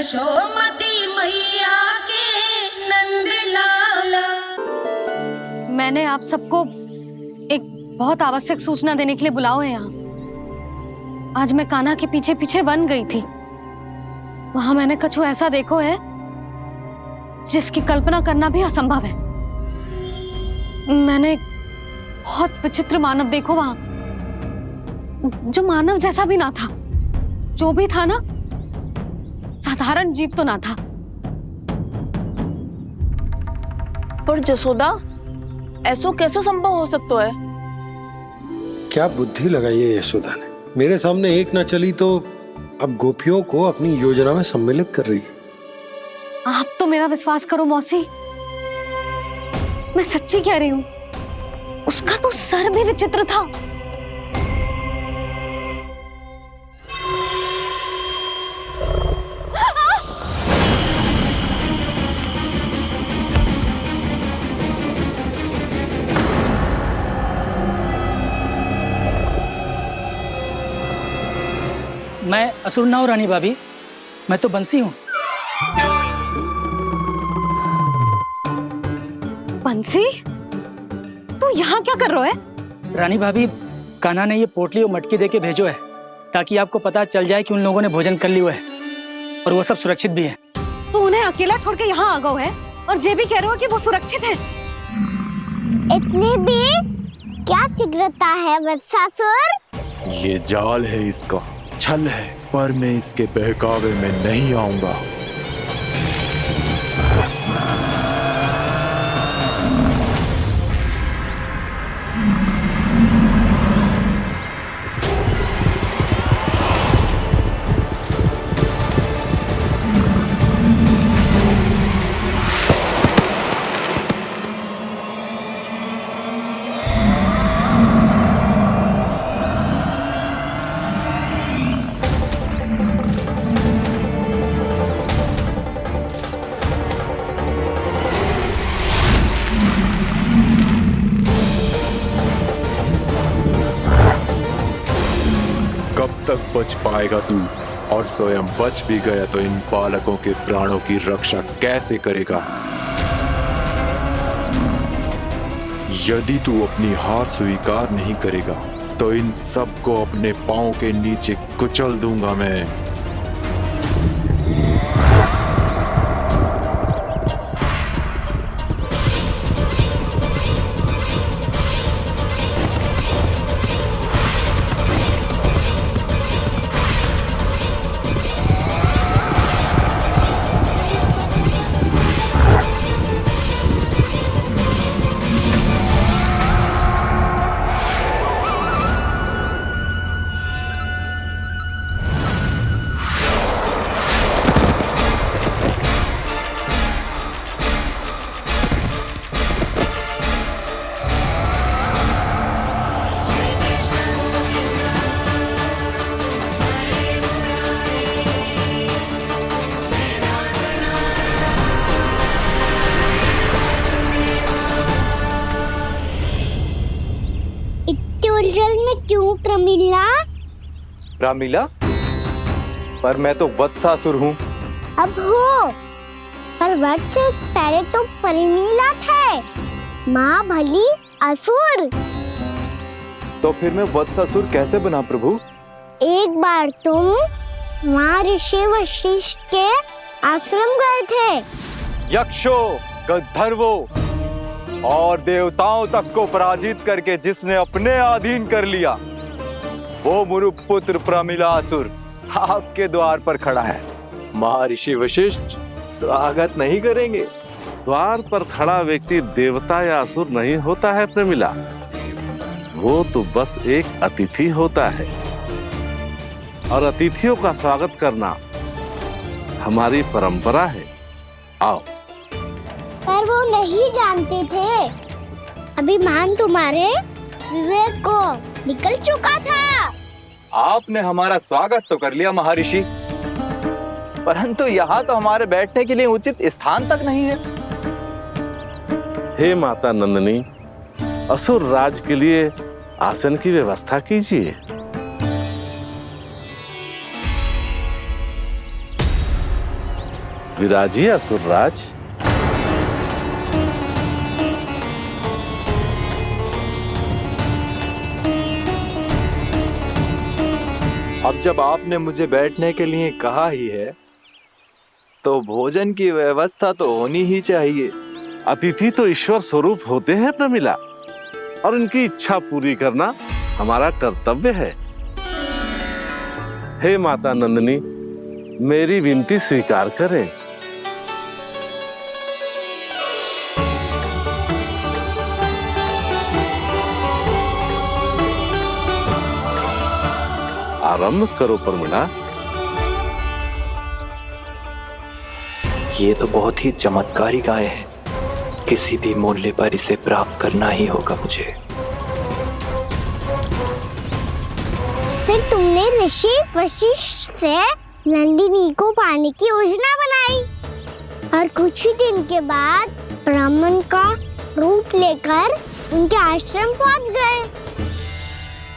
यशोमती मैया के नंद लाला। मैंने आप सबको एक बहुत आवश्यक सूचना देने के लिए बुलाओ है यहाँ। आज मैं कान्हा के पीछे पीछे वन गई थी। वहां मैंने कछु ऐसा देखो है जिसकी कल्पना करना भी असंभव है। मैंने एक बहुत विचित्र मानव देखो वहां, जो मानव जैसा भी ना था। जो भी था ना, साधारण जीव तो ना था। पर जसोदा, ऐसा कैसे संभव हो सकता है? क्या बुद्धि लगाई है यशोदा ने। मेरे सामने एक न चली तो अब गोपियों को अपनी योजना में सम्मिलित कर रही है। आप तो मेरा विश्वास करो मौसी, मैं सच्ची कह रही हूं। उसका तो सर भी विचित्र था। मैं असुर ना हूं रानी भाभी, मैं तो बंसी हूँ। बंसी, तू यहाँ क्या कर रहा है? रानी भाभी, कान्हा ने ये पोटली और मटकी देके भेजो है ताकि आपको पता चल जाए कि उन लोगों ने भोजन कर लिया है और वो सब सुरक्षित भी है। तू उन्हें अकेला छोड़ के यहाँ आ गया है और ये भी कह रहे हो कि वो सुरक्षित है। इतनी भी क्या शीघ्रता है वत्सासुर? ये जाल है, इसका छल है, पर मैं इसके बहकावे में नहीं आऊंगा। कब तक बच पाएगा तू? और स्वयं बच भी गया तो इन बालकों के प्राणों की रक्षा कैसे करेगा? यदि तू अपनी हार स्वीकार नहीं करेगा तो इन सबको अपने पांव के नीचे कुचल दूंगा मैं। उलझन में क्यों प्रमिला? रामीला, पर मैं तो वत्सासुर हूँ। अब हो, पर वत्स से पहले तो प्रमिला थे, माँ भली असुर। तो फिर मैं वत्सासुर कैसे बना प्रभु? एक बार तुम माँ ऋषि वशिष्ठ के आश्रम गए थे। यक्षो, गंधर्वो और देवताओं तक को पराजित करके जिसने अपने अधीन कर लिया, वो मुरुपुत्र प्रमिलासुर आपके द्वार पर खड़ा है। महर्षि वशिष्ठ स्वागत नहीं करेंगे? द्वार पर खड़ा व्यक्ति देवता या असुर नहीं होता है प्रमिला, वो तो बस एक अतिथि होता है और अतिथियों का स्वागत करना हमारी परंपरा है। आओ। पर वो नहीं जानते थे, अभिमान तुम्हारे विवेक को निकल चुका था। आपने हमारा स्वागत तो कर लिया महर्षि, परंतु यहाँ तो हमारे बैठने के लिए उचित स्थान तक नहीं है। हे माता नंदिनी, असुर राज के लिए आसन की व्यवस्था कीजिए। विराजिए असुरराज। अब जब आपने मुझे बैठने के लिए कहा ही है तो भोजन की व्यवस्था तो होनी ही चाहिए। अतिथि तो ईश्वर स्वरूप होते हैं प्रमिला, और इनकी इच्छा पूरी करना हमारा कर्तव्य है। हे माता नंदिनी, मेरी विनती स्वीकार करें। आरंभ करो प्रमिला। ये तो बहुत ही चमत्कारी गाय है, किसी भी मूल्य पर इसे प्राप्त करना ही होगा मुझे। फिर तुमने ऋषि वशिष्ठ से नंदिनी को पाने की योजना बनाई और कुछ ही दिन के बाद ब्राह्मण का रूप लेकर उनके आश्रम पहुंच गए।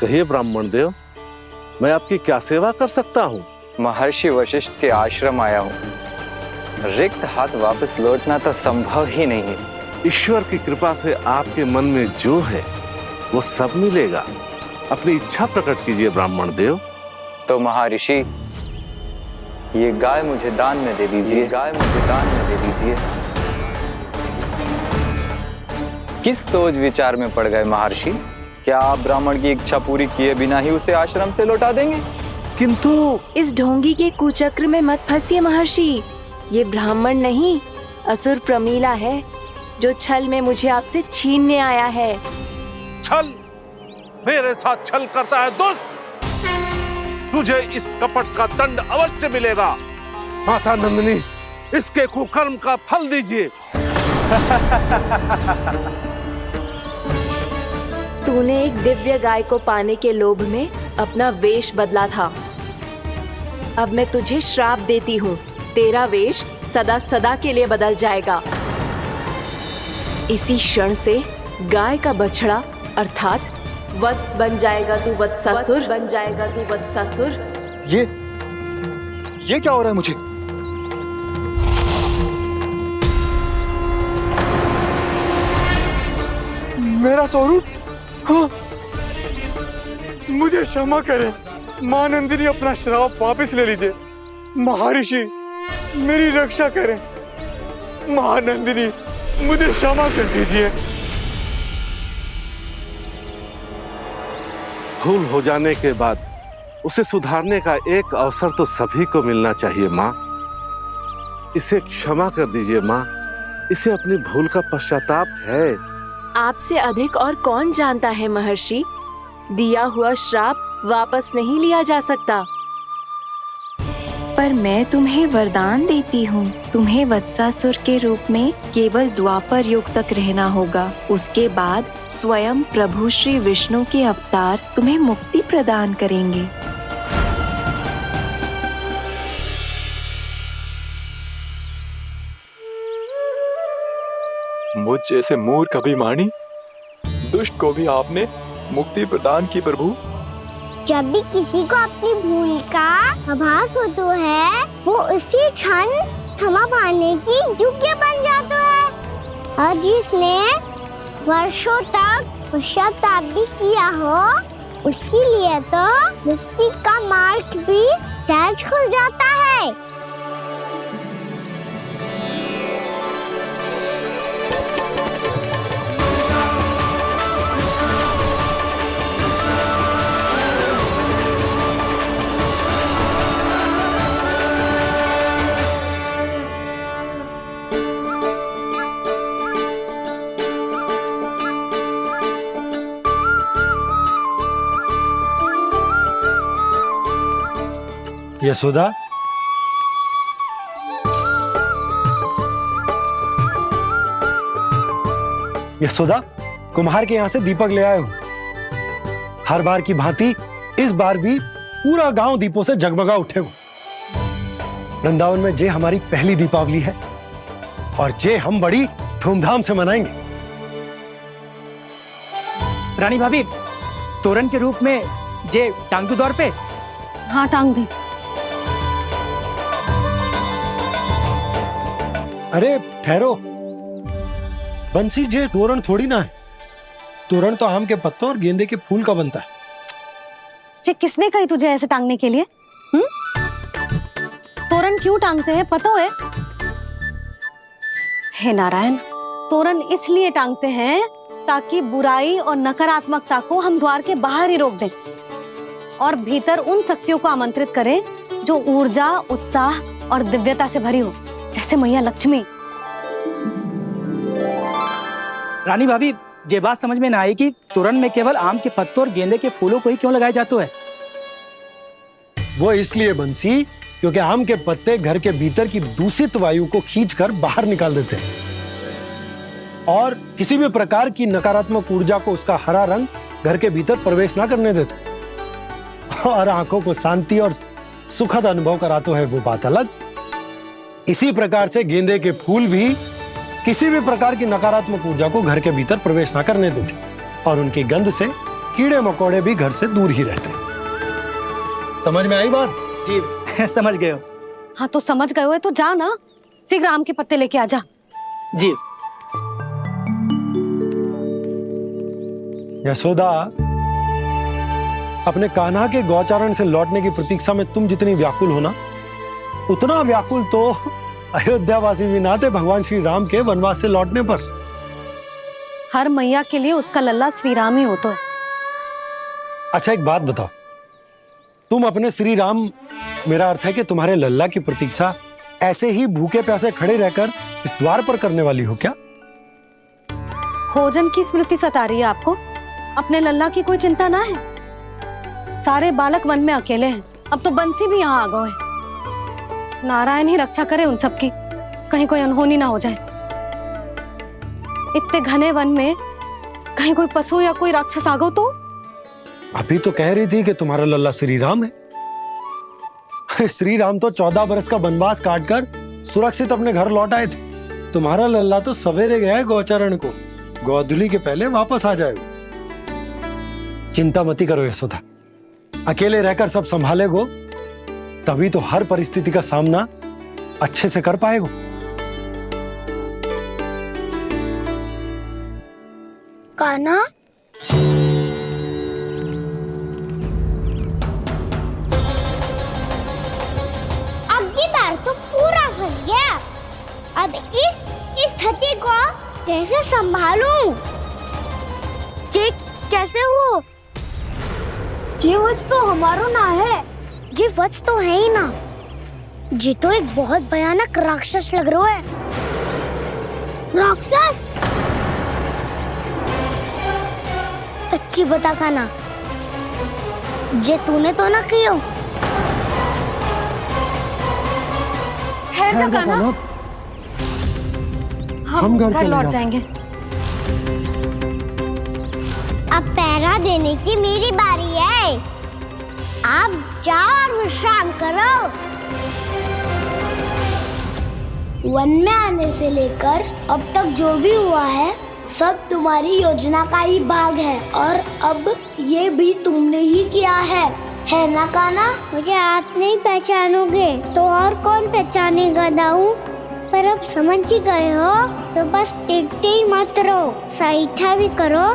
कहिए ब्राह्मण देव, मैं आपकी क्या सेवा कर सकता हूँ? महर्षि वशिष्ठ के आश्रम आया हूँ। रिक्त हाथ वापस लौटना तो संभव ही नहीं है। ईश्वर की कृपा से आपके मन में जो है वो सब मिलेगा। अपनी इच्छा प्रकट कीजिए ब्राह्मण देव। तो महर्षि, ये गाय मुझे दान में दे दीजिए। गाय मुझे दान में दे दीजिए। किस सोच विचार में पड़ गए महर्षि? क्या आप ब्राह्मण की इच्छा पूरी किए बिना ही उसे आश्रम से लौटा देंगे? किंतु इस ढोंगी के कुचक्र में मत फंसिए महर्षि। ये ब्राह्मण नहीं, असुर प्रमीला है जो छल में मुझे आपसे छीनने आया है। छल? मेरे साथ छल करता है दुष्ट? तुझे इस कपट का दंड अवश्य मिलेगा। माता नंदिनी, इसके कुकर्म का फल दीजिए। तूने एक दिव्य गाय को पाने के लोभ में अपना वेश बदला था। अब मैं तुझे श्राप देती हूँ, तेरा वेश सदा सदा के लिए बदल जाएगा। इसी क्षण से गाय का बछड़ा अर्थात वत्स बन जाएगा तू वत्सासुर। बन जाएगा तू वत्सासुर। ये क्या हो रहा है मुझे? मेरा स्वरूप? हाँ। मुझे क्षमा करें मां नंदिनी, अपना श्राप वापस ले लीजिए। महर्षि, मेरी रक्षा करें। मां नंदिनी, मुझे क्षमा कर दीजिए। भूल हो जाने के बाद उसे सुधारने का एक अवसर तो सभी को मिलना चाहिए माँ। इसे क्षमा कर दीजिए माँ। इसे अपनी भूल का पश्चाताप है। आपसे अधिक और कौन जानता है महर्षि, दिया हुआ श्राप वापस नहीं लिया जा सकता। पर मैं तुम्हें वरदान देती हूँ, तुम्हें वत्सासुर के रूप में केवल द्वापर युग तक रहना होगा। उसके बाद स्वयं प्रभु श्री विष्णु के अवतार तुम्हें मुक्ति प्रदान करेंगे। मुझ जैसे मूर्ख अभिमानी दुष्ट को भी आपने मुक्ति प्रदान की प्रभु। जब भी किसी को अपनी भूल का आभास होता है, वो उसी क्षण क्षमा पाने की योग्य बन जाता है। और जिसने वर्षों तक पश्चाताप भी किया हो, उसके लिए तो मुक्ति का मार्ग भी सहज खुल जाता है। यशोदा, यशोदा, कुम्हार के यहाँ से दीपक ले आए हूं। हर बार की भांति इस बार भी पूरा गांव दीपों से जगमगा उठे हो। वृंदावन में जे हमारी पहली दीपावली है और जे हम बड़ी धूमधाम से मनाएंगे। रानी भाभी, तोरण के रूप में जे टांग दो दौर पे। हाँ, टांग दे। अरे ठहरो बंसी, जे तोरण थोड़ी ना है। तोरण तो आम के पत्तों और गेंदे के फूल का बनता है। जे किसने कही तुझे ऐसे टांगने के लिए? तोरण क्यों टांगते हैं पता है? हे नारायण, तोरण इसलिए टांगते हैं ताकि बुराई और नकारात्मकता को हम द्वार के बाहर ही रोक दें और भीतर उन शक्तियों को आमंत्रित करें जो ऊर्जा, उत्साह और दिव्यता से भरी हो, जैसे मैया लक्ष्मी। रानी भाभी, ये बात समझ में ना आई कि तोरण में केवल आम के पत्तों और गेंदे के फूलों को ही क्यों लगाया जाता है? वो इसलिए बंसी, क्योंकि आम के पत्ते घर के भीतर की दूषित वायु को खींचकर बाहर निकाल देते हैं और किसी भी प्रकार की नकारात्मक ऊर्जा को उसका हरा रंग घर के भीतर प्रवेश ना करने देते और आंखों को शांति और सुखद अनुभव कराते है, वो बात अलग। इसी प्रकार से गेंदे के फूल भी किसी भी प्रकार की नकारात्मक ऊर्जा को घर के भीतर प्रवेश ना करने देते और उनकी गंध से कीड़े मकोड़े भी घर से दूर ही रहते हैं। समझ में आई बात? जी समझ गए हो। हाँ तो समझ गए हो तो जा ना, शीघ्र आम के पत्ते लेके आ जा। जी। यशोदा, अपने कान्हा के गौचारण से लौटने की प्रतीक्षा में तुम जितनी व्याकुल हो ना, उतना व्याकुल तो अयोध्यावासी भी ना थे भगवान श्री राम के वनवास से लौटने पर। हर मैया के लिए उसका लल्ला श्री राम ही होता है। अच्छा एक बात बताओ, तुम अपने श्री राम, मेरा अर्थ है कि तुम्हारे लल्ला की प्रतीक्षा ऐसे ही भूखे प्यासे खड़े रहकर इस द्वार पर करने वाली हो क्या? भोजन की स्मृति सता रही है आपको? अपने लल्ला की कोई चिंता ना है। सारे बालक वन में अकेले हैं, अब तो बंसी भी यहाँ आ गए हैं। नारायण ही रक्षा करे उन सबकी, कहीं कोई अनहोनी ना हो जाए। इतने घने वन में कहीं कोई पशु या कोई राक्षस आ गो तो? अभी तो कह रही थी कि तुम्हारा लल्ला श्री राम है। अरे श्री राम तो 14 बरस का वनवास काटकर सुरक्षित अपने घर लौट आए थे। तुम्हारा लल्ला तो सवेरे गया है गौचरण को, गोधूली के पहले वापस आ जाएगा। चिंता मती करो यशोदा, अकेले रहकर सब संभालेगो तभी तो हर परिस्थिति का सामना अच्छे से कर पाएगो। कान्हा, अब की बार तो पूरा फंस गया। अब इस स्थिति को कैसे संभालूं? जी कैसे हो? जी वत्स तो हमारो ना है। जी वत्स तो है ही ना। जी तो एक बहुत भयानक राक्षस लग रहा है। राक्षस? सच्ची बता कान्हा, जे तूने तो ना कियो? है जा कान्हा, हम घर लौट जाएंगे। अब पहरा देने की मेरी बारी है। आप जाओ और विश्राम करो। वन में आने से लेकर अब तक जो भी हुआ है सब तुम्हारी योजना का ही भाग है और अब ये भी तुमने ही किया है ना कान्हा? मुझे आप नहीं पहचानोगे तो और कौन पहचानेगा दाऊ? पर अब समझ ही गए हो तो बस देखते ही मत रहो, सईठा भी करो,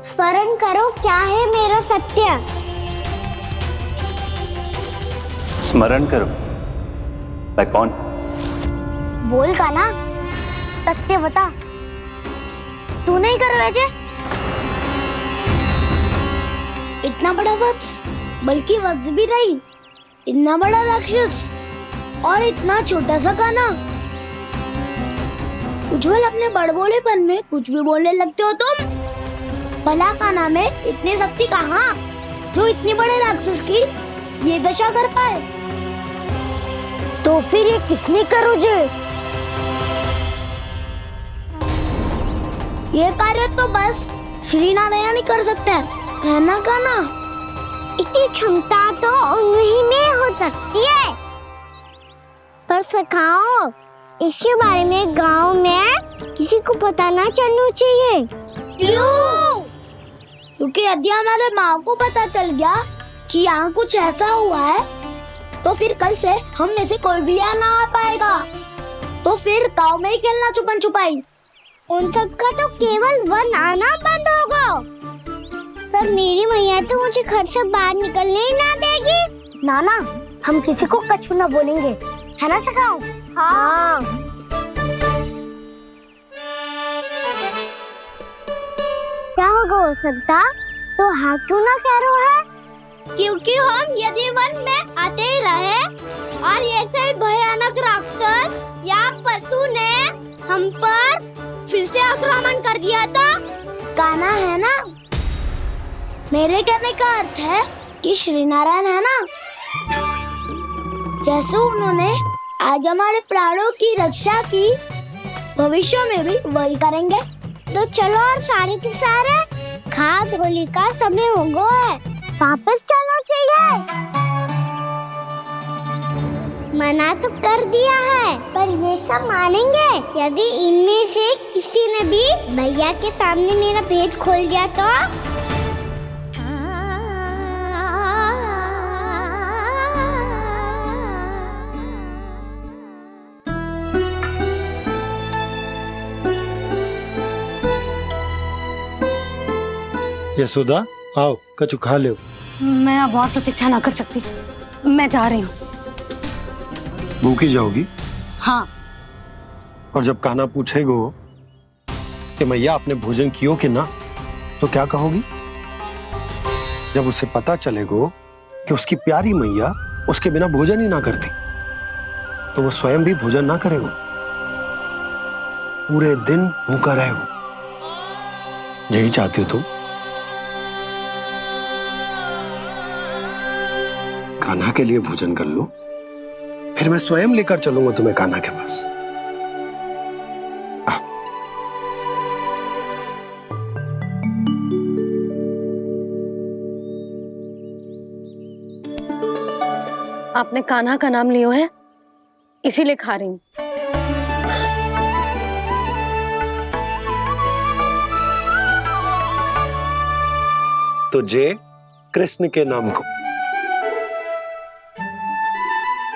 स्मरण करो क्या है मेरा सत्य। स्मरण करो? मैं कौन? बोल कान्हा, सत्य बता। तू नहीं करो अजय? इतना बड़ा वत्स, बल्कि वत्स भी नहीं, इतना बड़ा राक्षस और इतना छोटा सा कान्हा। उज्जवल अपने बड़बोलेपन में कुछ भी बोलने लगते हो तुम। भला कान्हा में इतनी शक्ति कहाँ जो इतने बड़े राक्षस की ये दशा कर पाए? तो फिर ये किसने करो जे? ये कार्य तो बस श्री नारायण ही कर सकते हैं, है ना कान्हा? इतनी क्षमता तो उन्हीं में हो सकती है, पर सखाओ इसके बारे में गांव में किसी को पता ना चलना चाहिए। क्यों? क्योंकि यदि हमारे माँ को पता चल गया कि यहाँ कुछ ऐसा हुआ है तो फिर कल से हम में से कोई भी यहाँ ना आ पाएगा। तो फिर गाँव में ही खेलना छुपन छुपाई। उन सब का तो केवल वन आना बंद होगा। पर मेरी मैया तो मुझे घर से बाहर निकलने ही ना देगी। नाना, हम किसी को कछु ना बोलेंगे, है ना सखाओ? हाँ। क्या होगा हो सकता? तो हाँ क्यों ना कह रहे है? क्योंकि हम यदि वन में आते ही रहे और ऐसे ही भयानक राक्षस या पशु ने हम पर फिर से आक्रमण कर दिया तो कान्हा है ना। मेरे कहने का अर्थ है कि श्री नारायण है ना, जैसे उन्होंने आज हमारे प्राणों की रक्षा की, भविष्य में भी वही करेंगे। तो चलो और सारे के सारे खाद होली का समय हो गया है, वापस चलो चाहिए। मना तो कर दिया है, पर ये सब मानेंगे यदि इनमें से किसी ने भी भैया के सामने मेरा भेद खोल दिया तो? यशोदा, आओ कछु खा लो। मैं अब और प्रतीक्षा ना कर सकती, मैं जा रही हूँ। भूखी जाओगी? हाँ। और जब कान्हा पूछेगो कि मैया आपने भोजन कियो कि ना, तो क्या कहोगी? जब उसे पता चलेगो कि उसकी प्यारी मैया उसके बिना भोजन ही ना करती, तो वो स्वयं भी भोजन ना करेगो, पूरे दिन भूखा रहेगो। यही चाहती हो तुम? कान्हा के लिए भोजन कर लो, फिर मैं स्वयं लेकर चलूंगा तुम्हें कान्हा के पास। आपने कान्हा का नाम लियो है, इसीलिए खा रही हूँ। तो जय कृष्ण के नाम को।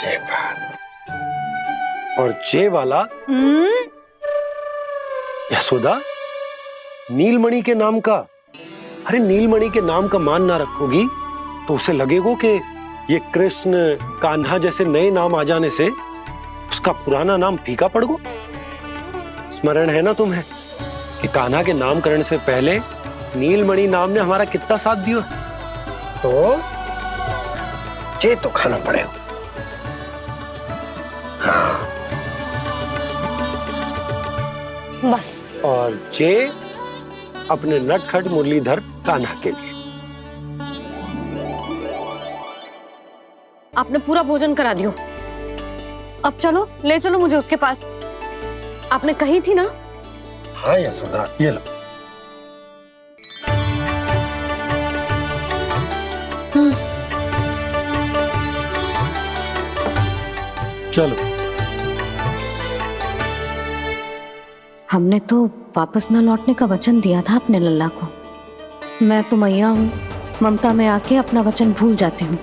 जय बात। और जय वाला यशोदा, नीलमणि के नाम का। अरे नीलमणि के नाम का मान ना रखोगी तो उसे लगेगा कि ये कृष्ण कान्हा जैसे नए नाम आ जाने से उसका पुराना नाम फीका पड़ गो। स्मरण है ना तुम्हें कि कान्हा के नामकरण से पहले नीलमणि नाम ने हमारा कितना साथ दिया? तो जे तो खाना पड़ेगा। हाँ। बस। और जे अपने नटखट मुरलीधर कान्हा के लिए। आपने पूरा भोजन करा दियो, अब चलो, ले चलो मुझे उसके पास। आपने कही थी ना? हाँ यशोदा, ये लो। चलो। हमने तो वापस न लौटने का वचन दिया था अपने लल्ला को। मैं तो मैया हूँ, ममता में आके अपना वचन भूल जाती हूँ,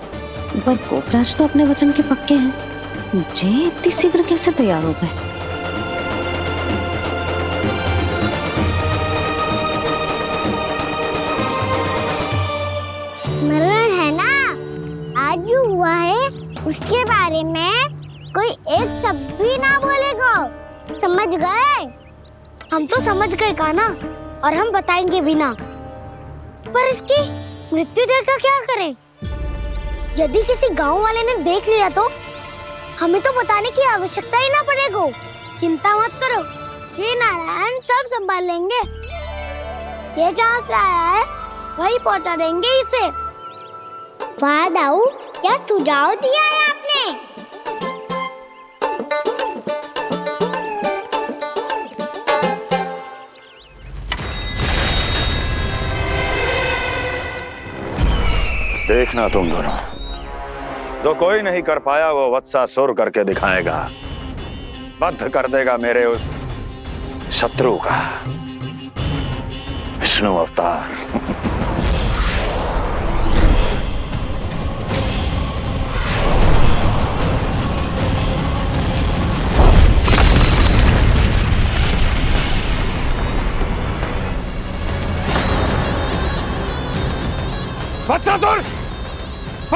पर गोपराज तो अपने वचन के पक्के हैं। जे इतनी शीघ्र कैसे तैयार हो गए? मरण है ना, आज जो हुआ है उसके बारे में कोई एक शब्द भी ना बोलेगा, समझ गए? हम तो समझ गए कान्हा, और हम बताएंगे भी ना। पर इसकी मृत्यु देखकर क्या करें? यदि किसी गांव वाले ने देख लिया तो हमें तो बताने की आवश्यकता ही ना पड़ेगा। चिंता मत करो, श्री नारायण सब संभाल लेंगे। ये जहाँ से आया है वही पहुँचा देंगे इसे। वाह दाऊ, क्या सुझाव दिया है आपने? देखना तुम दोनों, जो कोई नहीं कर पाया वो वत्सासुर करके दिखाएगा, बद्ध कर देगा मेरे उस शत्रु का विष्णु अवतार।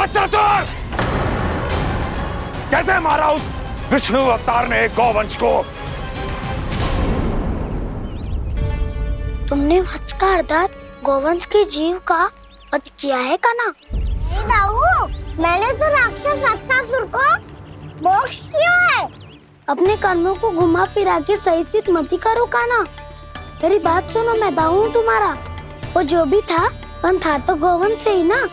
वत्सासुर! कैसे मारा उस विष्णु अवतार ने गौवंश को? तुमने वत्स का अर्थात गोवंश के जीव का वध किया है कान्हा? नहीं दाऊ, मैंने तो राक्षस वत्सासुर को मोक्ष किया है। अपने कर्मों को घुमा फिरा के सही सिद्ध मत करो कान्हा। मेरी बात सुनो, मैं दाऊ हूँ तुम्हारा। वो जो भी था पर था तो गोवंश से ही ना।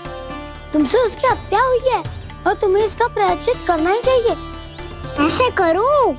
तुमसे उसकी हत्या हुई है और तुम्हें इसका प्रायश्चित करना ही चाहिए। ऐसे करूँ